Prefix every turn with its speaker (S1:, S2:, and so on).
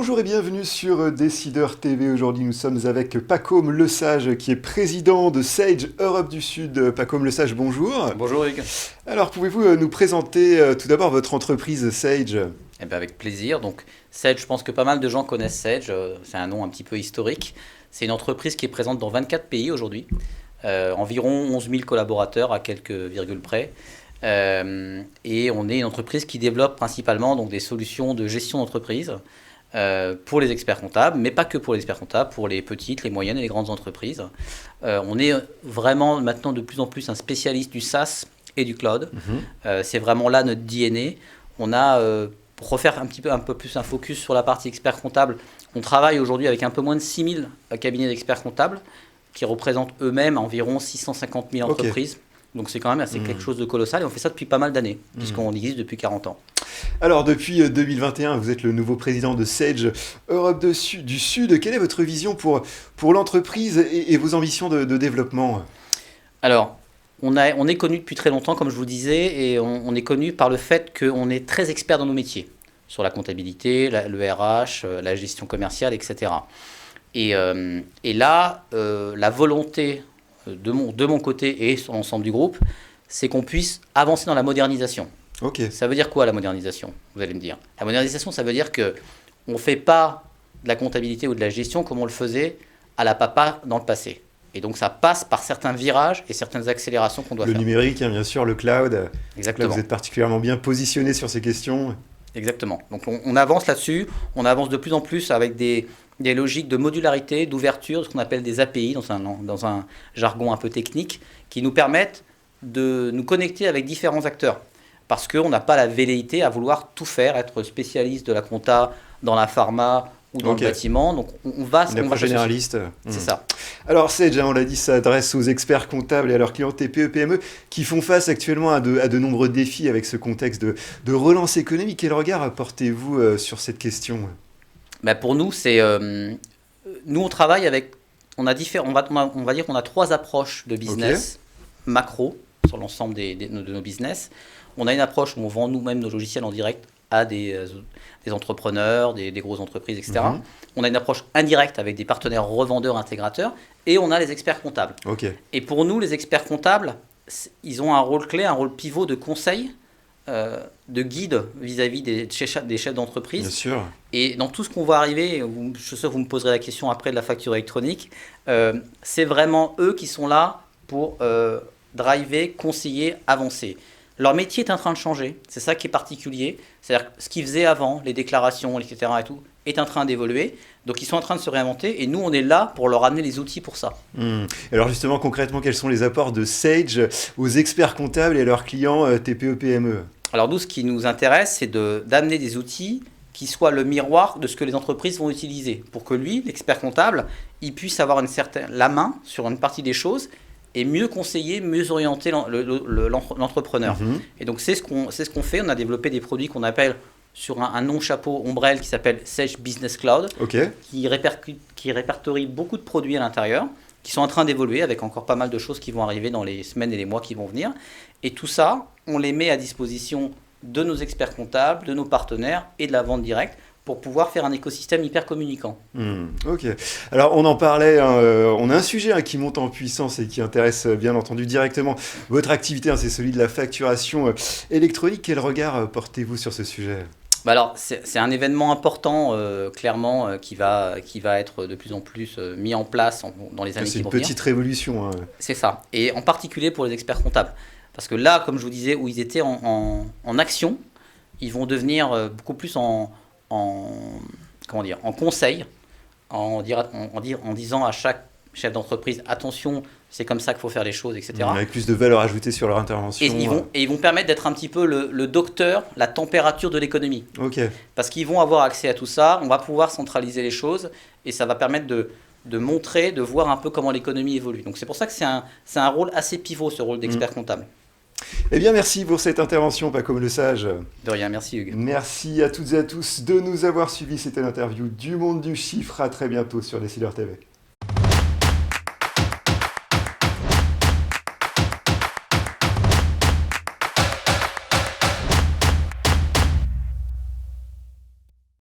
S1: Bonjour et bienvenue sur Décideur TV. Aujourd'hui, nous sommes avec Pacôme Lesage, qui est président de Sage Europe du Sud. Pacôme Lesage, bonjour.
S2: Bonjour Hugues.
S1: Alors, pouvez-vous nous présenter tout d'abord votre entreprise Sage ?
S2: Eh bien, avec plaisir. Donc, Sage, je pense que pas mal de gens connaissent Sage. C'est un nom un petit peu historique. C'est une entreprise qui est présente dans 24 pays aujourd'hui. Environ 11 000 collaborateurs à quelques virgules près. Et on est une entreprise qui développe principalement donc, des solutions de gestion d'entreprise pour les experts comptables, mais pas que pour les experts comptables, pour les petites, les moyennes et les grandes entreprises. On est vraiment maintenant de plus en plus un spécialiste du SaaS et du cloud. C'est vraiment là notre DNA. On a, pour refaire un peu plus un focus sur la partie expert comptable, on travaille aujourd'hui avec un peu moins de 6 000 cabinets d'experts comptables qui représentent eux-mêmes environ 650 000 entreprises. Okay. Donc c'est quand même assez quelque chose de colossal et on fait ça depuis pas mal d'années, puisqu'on existe depuis 40 ans.
S1: Alors depuis 2021, vous êtes le nouveau président de Sage Europe du Sud. Quelle est votre vision pour l'entreprise et vos ambitions de développement ?
S2: Alors, on est connu depuis très longtemps, comme je vous disais, et on est connu par le fait qu'on est très expert dans nos métiers, sur la comptabilité, le RH, la gestion commerciale, etc. Et là, la volonté de mon côté et sur l'ensemble du groupe, c'est qu'on puisse avancer dans la modernisation.
S1: Okay.
S2: Ça veut dire quoi la modernisation ? Vous allez me dire. La modernisation, ça veut dire qu'on ne fait pas de la comptabilité ou de la gestion comme on le faisait à la papa dans le passé. Et donc ça passe par certains virages et certaines accélérations qu'on doit faire.
S1: Le numérique, bien sûr, le cloud.
S2: Exactement.
S1: Là, vous êtes particulièrement bien positionné sur ces questions.
S2: Exactement. Donc on avance là-dessus. On avance de plus en plus avec des logiques de modularité, d'ouverture, ce qu'on appelle des API dans un jargon un peu technique, qui nous permettent de nous connecter avec différents acteurs. Parce qu'on n'a pas la velléité à vouloir tout faire, être spécialiste de la compta dans la pharma ou dans le bâtiment. Donc on va...
S1: Une approche généraliste.
S2: C'est ça.
S1: Alors Sage, on l'a dit, s'adresse aux experts comptables et à leurs clients TPE, PME qui font face actuellement à de nombreux défis avec ce contexte de relance économique. Quel regard portez-vous sur cette question ?
S2: Pour nous, nous on travaille avec... On va dire qu'on a 3 approches de business macro sur l'ensemble de nos business. On a une approche où on vend nous-mêmes nos logiciels en direct à des entrepreneurs, des grosses entreprises, etc. On a une approche indirecte avec des partenaires revendeurs, intégrateurs. Et on a les experts comptables. Et pour nous, les experts comptables, ils ont un rôle clé, un rôle pivot de conseil, de guide vis-à-vis des chefs d'entreprise.
S1: Bien sûr.
S2: Et dans tout ce qu'on va arriver, je sais que vous me poserez la question après de la facture électronique, c'est vraiment eux qui sont là pour driver, conseiller, avancer. Leur métier est en train de changer, c'est ça qui est particulier. C'est-à-dire que ce qu'ils faisaient avant, les déclarations, etc. et tout, est en train d'évoluer. Donc ils sont en train de se réinventer et nous on est là pour leur amener les outils pour ça.
S1: Alors justement, concrètement, quels sont les apports de Sage aux experts comptables et à leurs clients TPE, PME ? Alors
S2: nous, ce qui nous intéresse, c'est d'amener des outils qui soient le miroir de ce que les entreprises vont utiliser. Pour que lui, l'expert comptable, il puisse avoir la main sur une partie des choses et mieux conseiller, mieux orienter l'entrepreneur. Et donc c'est ce qu'on fait. On a développé des produits qu'on appelle sur un nom chapeau ombrelle qui s'appelle Sage Business Cloud, qui répertorie beaucoup de produits à l'intérieur, qui sont en train d'évoluer avec encore pas mal de choses qui vont arriver dans les semaines et les mois qui vont venir. Et tout ça, on les met à disposition de nos experts comptables, de nos partenaires et de la vente directe, pour pouvoir faire un écosystème hyper communicant.
S1: Ok. Alors on en parlait, on a un sujet qui monte en puissance et qui intéresse bien entendu directement votre activité, c'est celui de la facturation électronique. Quel regard portez-vous sur ce sujet ?
S2: Alors c'est un événement important, clairement, qui va être de plus en plus mis en place dans les années qui vont venir.
S1: C'est une petite révolution.
S2: C'est ça, et en particulier pour les experts comptables. Parce que là, comme je vous disais, où ils étaient en action, ils vont devenir beaucoup plus en conseil, en disant à chaque chef d'entreprise, attention, c'est comme ça qu'il faut faire les choses, etc.
S1: Avec plus de valeur ajoutée sur leur intervention.
S2: Et ils vont permettre d'être un petit peu le docteur, la température de l'économie. Parce qu'ils vont avoir accès à tout ça, on va pouvoir centraliser les choses, et ça va permettre de montrer, de voir un peu comment l'économie évolue. Donc c'est pour ça que c'est un rôle assez pivot, ce rôle d'expert comptable.
S1: Eh bien, merci pour cette intervention, Pacôme Lesage.
S2: De rien, merci Hugues.
S1: Merci à toutes et à tous de nous avoir suivis. C'était l'interview du Monde du Chiffre. À très bientôt sur Décideur TV.